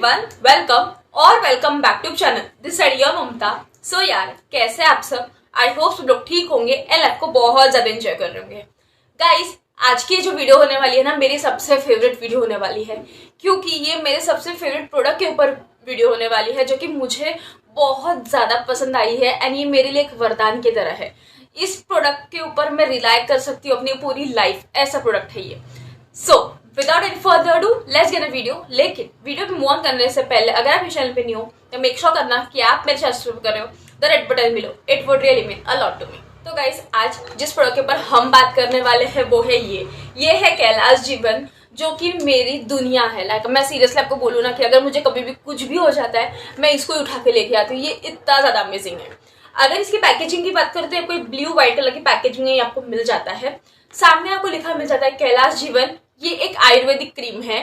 Everyone, welcome और welcome back to channel this side your Mamta. So यार, कैसे आप सब? आई होप सब लोग ठीक होंगे एंड लाइफ को बहुत ज्यादा एंजॉय कर रहे होंगे। गाइस, आज की जो वीडियो होने वाली है ना, मेरी सबसे फेवरेट वीडियो होने वाली है, क्योंकि ये मेरे सबसे फेवरेट प्रोडक्ट के ऊपर वीडियो होने वाली है, जो कि मुझे बहुत ज्यादा पसंद आई है एंड ये मेरे लिए एक वरदान की तरह है। इस प्रोडक्ट के ऊपर मैं रिलाय कर सकती हूँ अपनी पूरी लाइफ, ऐसा प्रोडक्ट है ये। So without any further do let's get a video. लेकिन वीडियो पे मूव ऑन करने से पहले अगर आप इस चैनल पे न्यू हो तो मेक श्योर करना कि आप मेरे चैनल सब्सक्राइब कर रहे हो, the red button below, it would really mean a lot to me. तो गाइस, आज जिस प्रोडक्ट के ऊपर हम बात करने वाले हैं वो है ये है कैलाश जीवन, जो कि मेरी दुनिया है। लाइक मैं सीरियसली आपको बोलूँ ना कि अगर मुझे कभी भी कुछ भी हो जाता है मैं इसको उठा के लेके आती हूँ। ये इतना ज्यादा अमेजिंग है। अगर इसकी पैकेजिंग की बात करते हैं, कोई ब्लू व्हाइट कलर की पैकेजिंग में आपको मिल जाता है। सामने आपको लिखा मिल जाता है कैलाश जीवन। ये एक आयुर्वेदिक क्रीम है।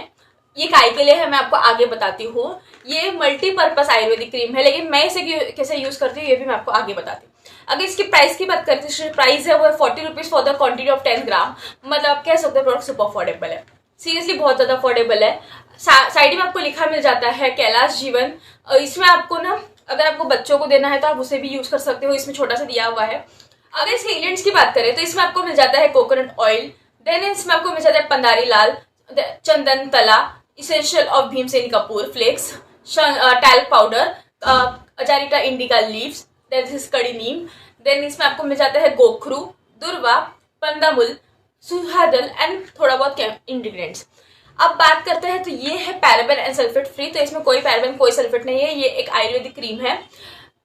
ये काय के लिए है मैं आपको आगे बताती हूँ। ये मल्टीपर्पज आयुर्वेदिक क्रीम है, लेकिन मैं इसे कैसे यूज करती हूँ ये भी मैं आपको आगे बताती हूँ। अगर इसकी प्राइस की बात करते हैं, प्राइस है वो है 40 rupees for the quantity of 10 ग्राम। मतलब आप कह सकते हो प्रोडक्ट सुपर अफोर्डेबल है, सीरियसली बहुत ज्यादा अफोर्डेबल है। साइड में आपको लिखा मिल जाता है कैलाश जीवन। इसमें आपको ना, अगर आपको बच्चों को देना है तो आप उसे भी यूज कर सकते हो, इसमें छोटा सा दिया हुआ है। अगर इसके इंग्रेडिएंट्स की बात करें तो इसमें आपको मिल जाता है कोकोनट ऑयल, देन इसमें आपको मिल जाता है पंदारी लाल, चंदन तला, essential of Bhimseni kapoor flakes, talc powder, azadirachta indica leaves, then this is kadi neem, then इसमें आपको मिल जाता है गोखरू, दुर्वा, पंदामुल, सुहादल एंड थोड़ा बहुत इंग्रेडिएंट्स। अब बात करते हैं तो ये है पैराबेन एंड सल्फेट फ्री, तो इसमें कोई पैराबेन कोई सल्फेट नहीं है। ये एक आयुर्वेदिक क्रीम है।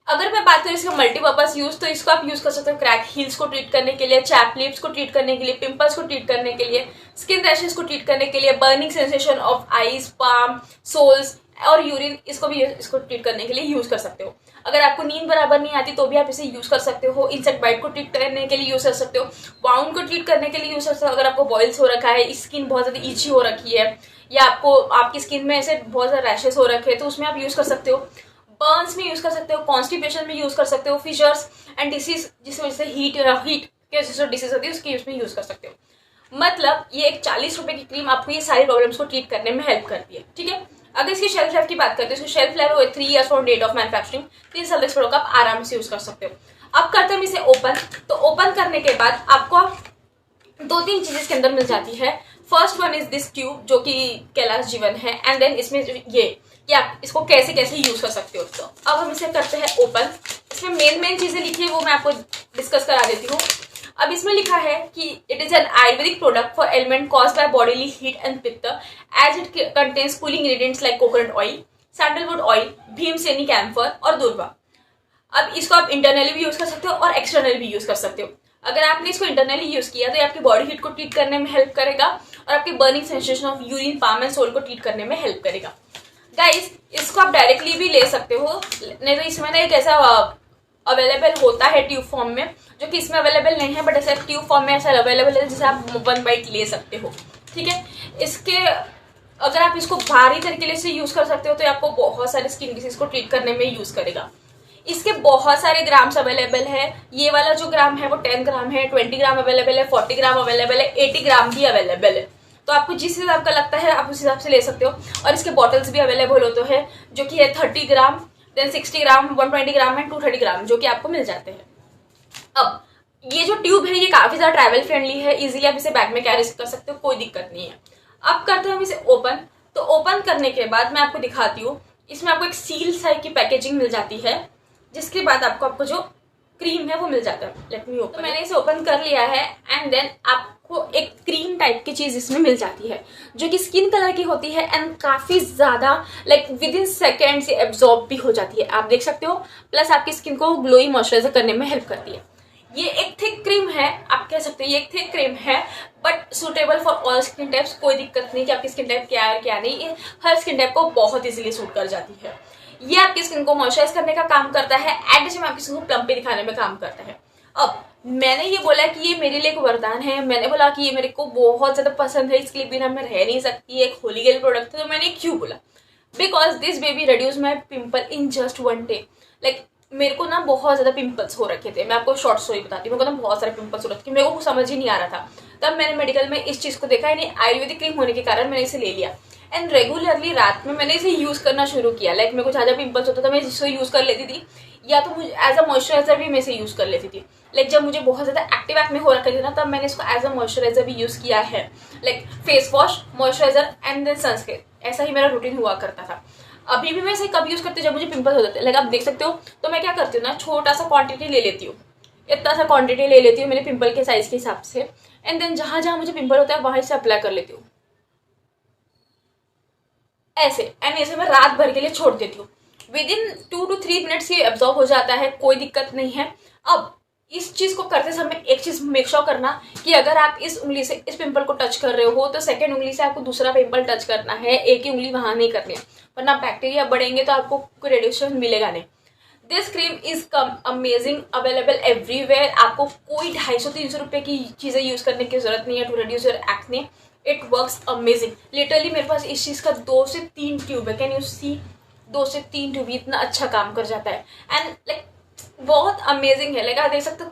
अगर मैं बात करूँ इसका मल्टीपर्पज यूज, तो इसको आप यूज कर सकते हो क्रैक हील्स को ट्रीट करने के लिए, चैप लिप्स को ट्रीट करने के लिए, पिंपल्स को ट्रीट करने के लिए, स्किन रैशेस को ट्रीट करने के लिए, burning sensation of eyes, palm, soles और यूरिन, इसको ट्रीट करने के लिए यूज कर सकते हो। अगर आपको नींद बराबर नहीं आती तो भी आप इसे यूज कर सकते हो। इंसेक्ट बाइट को ट्रीट करने के लिए यूज कर सकते हो, वाउंड को ट्रीट करने के लिए यूज कर सकते हो। अगर आपको बॉइल्स हो रखा है, स्किन बहुत ज्यादा इची हो रखी है, या आपको आपकी स्किन में ऐसे बहुत ज्यादा रैशेस हो रखे हैं, तो उसमें आप यूज कर सकते हो। बर्न्स में यूज कर सकते हो, कॉन्स्टिपेशन में यूज कर सकते हो, फिशर्स एंड डिसीज जिस वजह से हीट के जो डिसीज होती है उसकी उसमें यूज कर सकते हो। मतलब ये एक 40 रुपए की क्रीम आपको ये सारी प्रॉब्लम्स को ट्रीट करने में हेल्प करती है। ठीक है। अगर इसकी शेल्फ लाइफ की बात करते हैं, इसकी शेल्फ लाइफ है 3 years from date of manufacturing. 3 साल तक प्रोडक्ट आप आराम से यूज कर सकते हो। अब करते हैं इसे ओपन। तो ओपन करने के बाद आपको 2-3 चीजें इसके अंदर मिल जाती है। First one is this tube, जो कि कैलाश जीवन है, एंड देन इसमें ये आप इसको कैसे कैसे यूज कर सकते हो। तो अब हम इसे करते हैं ओपन। इसमें मेन चीजें लिखी है वो मैं आपको डिस्कस करा देती हूँ। अब इसमें लिखा है कि it is an Ayurvedic product for ailment caused by bodily heat and pitta, as it contains cooling ingredients like coconut oil, sandalwood oil, Bhimseni camphor और दुर्वा। अब इसको आप इंटरनली भी यूज कर सकते हो और एक्सटर्नली भी यूज कर सकते हो। अगर आपने इसको इंटरनली यूज किया तो ये आपकी बॉडी हीट को ट्रीट करने में हेल्प करेगा और आपकी burning sensation of urine, palm and sole को ट्रीट करने में हेल्प करेगा। गाइस, इसको आप डायरेक्टली भी ले सकते हो, नहीं तो इसमें ना एक ऐसा अवेलेबल होता है ट्यूब फॉर्म में, जो कि इसमें अवेलेबल नहीं है, बट ऐसा ट्यूब फॉर्म में ऐसा अवेलेबल है जिसे आप 1 बाइट ले सकते हो। ठीक है। इसके अगर आप इसको भारी तरीके से यूज कर सकते हो तो आपको बहुत सारे स्किन डिसीज को ट्रीट करने में यूज करेगा। इसके बहुत सारे ग्राम्स अवेलेबल है। ये वाला जो ग्राम है वो 10 ग्राम है, 20 ग्राम अवेलेबल है, 40 ग्राम अवेलेबल है, 80 ग्राम भी अवेलेबल है। तो आपको जिस हिसाब का लगता है आप उस हिसाब से ले सकते हो। और इसके बॉटल्स भी अवेलेबल होते हैं, जो कि है 30 ग्राम, देन 60 ग्राम, 120 ग्राम एंड 230 ग्राम, जो कि आपको मिल जाते हैं। अब ये जो ट्यूब है ये काफी ज्यादा ट्रैवल फ्रेंडली है, इजीली आप इसे बैग में कैरी कर सकते हो, कोई दिक्कत नहीं है। अब करते हैं हम इसे ओपन। तो ओपन करने के बाद मैं आपको दिखाती हूँ, इसमें आपको एक सील साइज की पैकेजिंग मिल जाती है, जिसके बाद आपको जो क्रीम है वो मिल जाता है। Let me open. तो मैंने इसे ओपन कर लिया है एंड देन आपको एक क्रीम टाइप की चीज इसमें मिल जाती है, जो कि स्किन कलर की होती है एंड काफी ज्यादा लाइक विद इन सेकेंड से एब्जॉर्ब भी हो जाती है, आप देख सकते हो। प्लस आपकी स्किन को ग्लोई मॉइस्चराइजर करने में हेल्प करती है। ये एक थिक क्रीम है, आप कह सकते हो ये एक थिक क्रीम है, but suitable for all skin types. कोई दिक्कत नहीं कि आपकी स्किन टाइप क्या है क्या नहीं, ये हर स्किन टाइप को बहुत इजीली सूट कर जाती है। ये आपकी स्किन को मॉइस्चराइज करने का काम करता है, एट द टाइम आपकी स्किन को प्लम्पी दिखाने में काम करता है। अब मैंने ये बोला कि ये मेरे लिए एक वरदान है, मैंने बोला कि ये मेरे को बहुत ज्यादा पसंद है, इसके लिए बिना मैं रह नहीं सकती, एक होली गर्ल प्रोडक्ट है। तो मैंने क्यों बोला? Because this baby reduce my pimple in just 1 day। Like मेरे को ना बहुत ज्यादा पिंपल्स हो रखे थे, मैं आपको शॉर्ट स्टोरी बताती हूँ। मेरे को ना बहुत सारे पिंपल्स हो रखे थे, मेरे को समझ ही नहीं आ रहा था। तब मैंने मेडिकल में इस चीज को देखा, यानी आयुर्वेदिक क्रीम होने के कारण मैंने इसे ले लिया एंड रेगुलरली रात में मैंने इसे यूज करना शुरू किया। लाइक मेरे को ज्यादा पिंपल्स होता था, मैं इसे यूज कर लेती थी, या तो मुझे एज अ मॉइस्चराइजर भी मैं इसे यूज कर लेती थी। लाइक जब मुझे बहुत ज्यादा एक्टिव एक्ने हो रखा था ना, तब मैंने इसको एज अ मॉइस्चराइजर भी यूज किया है। Like face wash, moisturiser and then sunscreen, ऐसा ही मेरा रूटीन हुआ करता था। अभी भी मैं इसे कब यूज करती हूँ, जब मुझे पिंपल्स हो जाते हैं। लाइक आप देख सकते हो, तो मैं क्या करती हूँ ना, छोटा सा क्वांटिटी ले लेती हूँ, इतना सा क्वांटिटी ले लेती हूँ मेरे पिंपल के साइज के हिसाब से, एंड देन जहां जहां मुझे पिंपल होता है वहां से अप्लाई कर लेती हूँ ऐसे। एंड इसे मैं रात भर के लिए छोड़ देती हूँ। विद इन 2 to 3 मिनट्स ये एब्जॉर्ब हो जाता है, कोई दिक्कत नहीं है। अब इस चीज को करते समय एक चीज मेक श्योर करना कि अगर आप इस उंगली से इस पिंपल को टच कर रहे हो, तो सेकंड उंगली से आपको दूसरा पिंपल टच करना है, एक ही उंगली वहां नहीं करनी है, वरना बैक्टीरिया बढ़ेंगे तो आपको कोई रेडिएशन मिलेगा नहीं। This cream is amazing, available everywhere. आपको कोई 250-300 रुपए की चीजें यूज करने की जरूरत नहीं है to reduce your acne. It works amazing. Literally मेरे पास इस चीज का 2 से 3 ट्यूब है, कैन यू सी, 2 से 3 ट्यूब, इतना अच्छा काम कर जाता है। एंड लाइक बहुत अमेजिंग है। लाइक आप देख सकते हो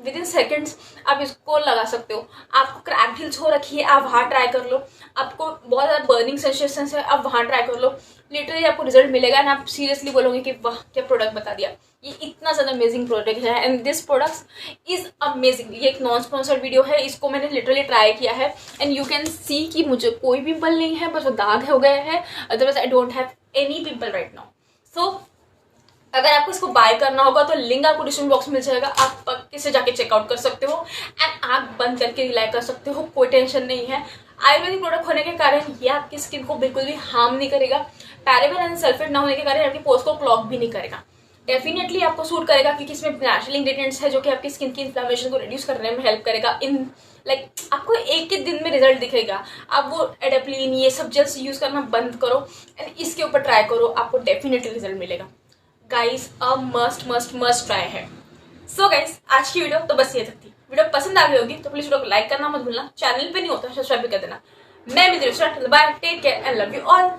विद इन सेकेंड्स आप इसको लगा सकते हो। आपको क्रैक हिल्स हो रखी है, आप वहाँ ट्राई कर लो। आपको बहुत ज़्यादा बर्निंग सेंसेशन है, आप वहाँ ट्राई कर लो। लिटरली आपको रिजल्ट मिलेगा एंड आप सीरियसली बोलोगे कि वाह क्या प्रोडक्ट बता दिया। ये इतना ज़्यादा अमेजिंग प्रोडक्ट है and this product is amazing. ये एक नॉन स्पॉन्सर्ड वीडियो है, इसको मैंने लिटरली ट्राई किया है एंड यू कैन सी कि मुझे कोई पिंपल नहीं है, बस वो दाग हो गए हैं। Otherwise I don't have any pimple right now. So अगर आपको इसको बाय करना होगा तो लिंक आपको डिस्क्रिप्शन बॉक्स में मिल जाएगा, आप पक्के से जाके चेकआउट कर सकते हो एंड आंख बंद करके रिलाई कर सकते हो, कोई टेंशन नहीं है। आयुर्वेदिक प्रोडक्ट होने के कारण ये आपकी स्किन को बिल्कुल भी हार्म नहीं करेगा। पैराबेन एंड सल्फेट ना होने के कारण आपकी पोर्स को क्लॉग भी नहीं करेगा। डेफिनेटली आपको सूट करेगा क्योंकि इसमें नेचुरल इंग्रेडिएंट्स है जो कि आपकी स्किन की इन्फ्लेमेशन को रिड्यूस करने में हेल्प करेगा। इन लाइक आपको एक ही दिन में रिजल्ट दिखेगा। आप वो एडेप्लिन ये सब जस्ट यूज करना बंद करो एंड इसके ऊपर ट्राई करो, आपको डेफिनेटली रिजल्ट मिलेगा। गाइस अ मस्ट ट्राई है। सो गाइस आज की वीडियो तो बस ये तक थी। वीडियो पसंद आ गई होगी तो प्लीज वीडियो को लाइक करना मत भूलना, चैनल पे नहीं होता सब्सक्राइब भी कर देना। मैं मिलती हूँ, bye, take care and love you all.